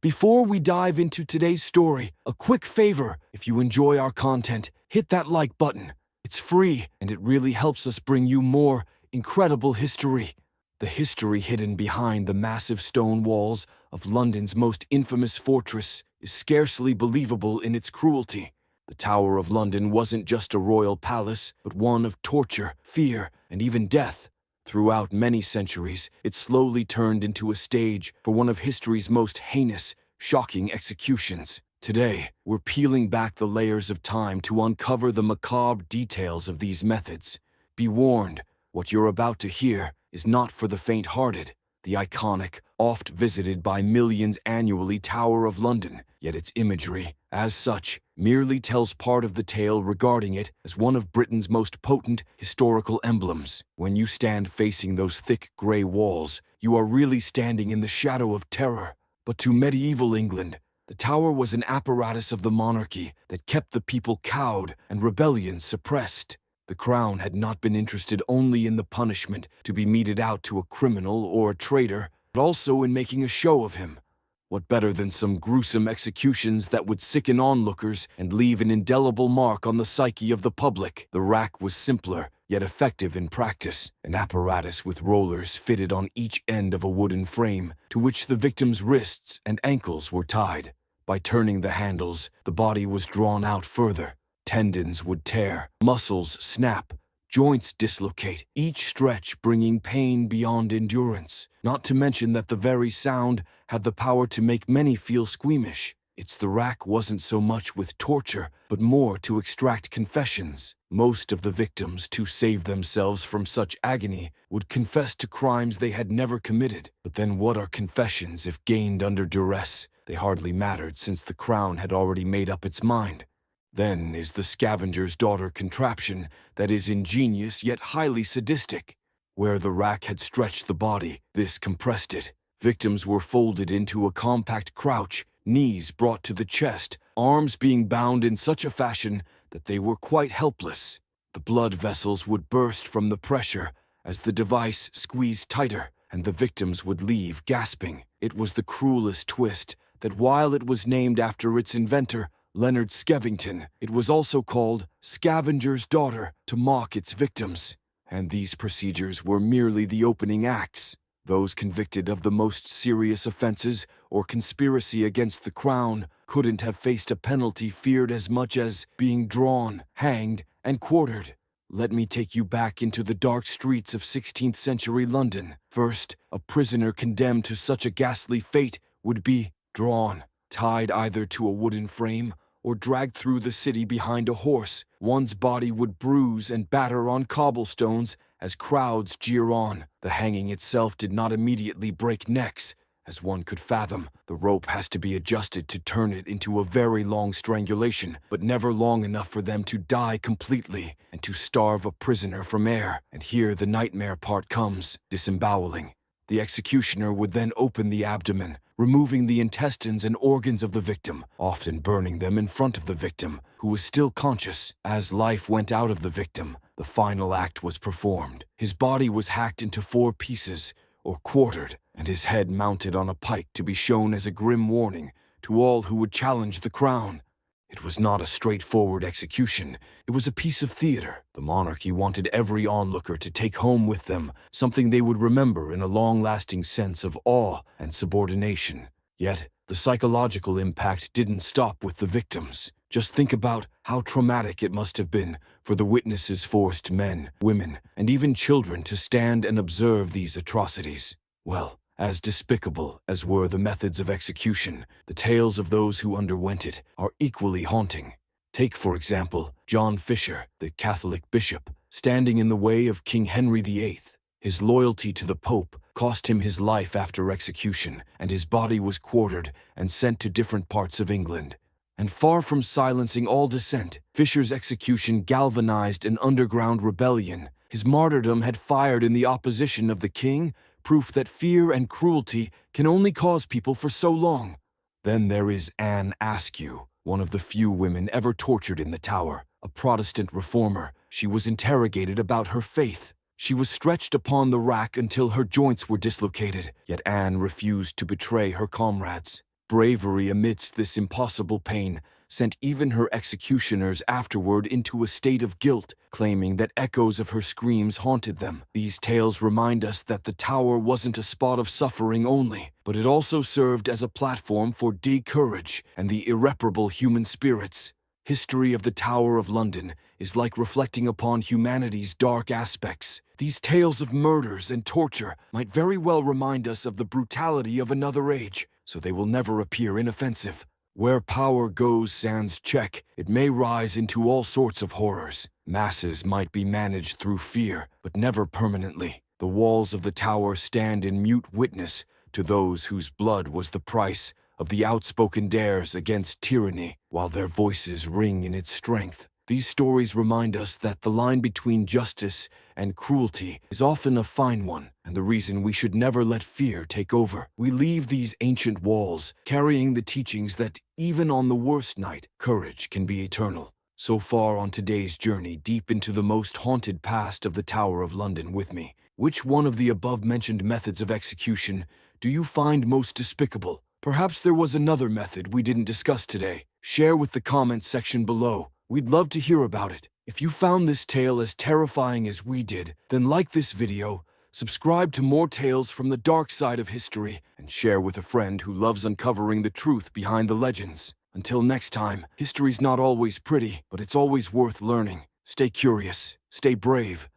Before we dive into today's story, a quick favor: if you enjoy our content, hit that like button. It's free, and it really helps us bring you more incredible history. The history hidden behind the massive stone walls of London's most infamous fortress is scarcely believable in its cruelty. The Tower of London wasn't just a royal palace, but one of torture, fear, and even death. Throughout many centuries, it slowly turned into a stage for one of history's most heinous, shocking executions. Today, we're peeling back the layers of time to uncover the macabre details of these methods. Be warned, what you're about to hear is not for the faint-hearted. The iconic, oft visited by millions annually Tower of London, yet its imagery, as such, merely tells part of the tale, regarding it as one of Britain's most potent historical emblems. When you stand facing those thick grey walls, you are really standing in the shadow of terror. But to medieval England, the Tower was an apparatus of the monarchy that kept the people cowed and rebellion suppressed. The Crown had not been interested only in the punishment to be meted out to a criminal or a traitor, but also in making a show of him. What better than some gruesome executions that would sicken onlookers and leave an indelible mark on the psyche of the public? The rack was simpler, yet effective in practice, an apparatus with rollers fitted on each end of a wooden frame, to which the victim's wrists and ankles were tied. By turning the handles, the body was drawn out further. Tendons would tear, muscles snap, joints dislocate, each stretch bringing pain beyond endurance. Not to mention that the very sound had the power to make many feel squeamish. The rack wasn't so much with torture, but more to extract confessions. Most of the victims, to save themselves from such agony, would confess to crimes they had never committed. But then what are confessions if gained under duress? They hardly mattered, since the Crown had already made up its mind. Then is the Scavenger's daughter contraption that is ingenious yet highly sadistic. Where the rack had stretched the body, this compressed it. Victims were folded into a compact crouch, knees brought to the chest, arms being bound in such a fashion that they were quite helpless. The blood vessels would burst from the pressure as the device squeezed tighter, and the victims would leave gasping. It was the cruelest twist that while it was named after its inventor, Leonard Skevington, it was also called Scavenger's daughter to mock its victims. And these procedures were merely the opening acts. Those convicted of the most serious offenses or conspiracy against the Crown couldn't have faced a penalty feared as much as being drawn, hanged, and quartered. Let me take you back into the dark streets of 16th century London. First, a prisoner condemned to such a ghastly fate would be drawn, tied either to a wooden frame or dragged through the city behind a horse. One's body would bruise and batter on cobblestones as crowds jeer on. The hanging itself did not immediately break necks, as one could fathom. The rope has to be adjusted to turn it into a very long strangulation, but never long enough for them to die completely and to starve a prisoner from air. And here the nightmare part comes: disemboweling. The executioner would then open the abdomen, removing the intestines and organs of the victim, often burning them in front of the victim, who was still conscious. As life went out of the victim, the final act was performed. His body was hacked into 4 pieces, or quartered, and his head mounted on a pike to be shown as a grim warning to all who would challenge the Crown. It was not a straightforward execution. It was a piece of theater. The monarchy wanted every onlooker to take home with them something they would remember in a long-lasting sense of awe and subordination. Yet, the psychological impact didn't stop with the victims. Just think about how traumatic it must have been for the witnesses, forced men, women, and even children to stand and observe these atrocities. Well, as despicable as were the methods of execution, the tales of those who underwent it are equally haunting. Take, for example, John Fisher, the Catholic bishop, standing in the way of King Henry VIII. His loyalty to the Pope cost him his life after execution, and his body was quartered and sent to different parts of England. And far from silencing all dissent, Fisher's execution galvanized an underground rebellion. His martyrdom had fired in the opposition of the king, proof that fear and cruelty can only cause people for so long. Then there is Anne Askew, one of the few women ever tortured in the Tower. A Protestant reformer, she was interrogated about her faith. She was stretched upon the rack until her joints were dislocated, yet Anne refused to betray her comrades. bravery amidst this impossible pain sent even her executioners afterward into a state of guilt, claiming that echoes of her screams haunted them. These tales remind us that the tower wasn't a spot of suffering only, but it also served as a platform for courage and the irreparable human spirits. History of the Tower of London is like reflecting upon humanity's dark aspects. These tales of murders and torture might very well remind us of the brutality of another age, so they will never appear inoffensive. Where power goes sans check, it may rise into all sorts of horrors. Masses might be managed through fear, but never permanently. The walls of the tower stand in mute witness to those whose blood was the price of the outspoken dares against tyranny, while their voices ring in its strength. These stories remind us that the line between justice and cruelty is often a fine one, and the reason we should never let fear take over. We leave these ancient walls, carrying the teachings that even on the worst night, courage can be eternal. So far on today's journey deep into the most haunted past of the Tower of London with me, which one of the above-mentioned methods of execution do you find most despicable? Perhaps there was another method we didn't discuss today. Share with the comments section below. We'd love to hear about it. If you found this tale as terrifying as we did, then like this video, subscribe to more tales from the dark side of history, and share with a friend who loves uncovering the truth behind the legends. Until next time, history's not always pretty, but it's always worth learning. Stay curious, stay brave,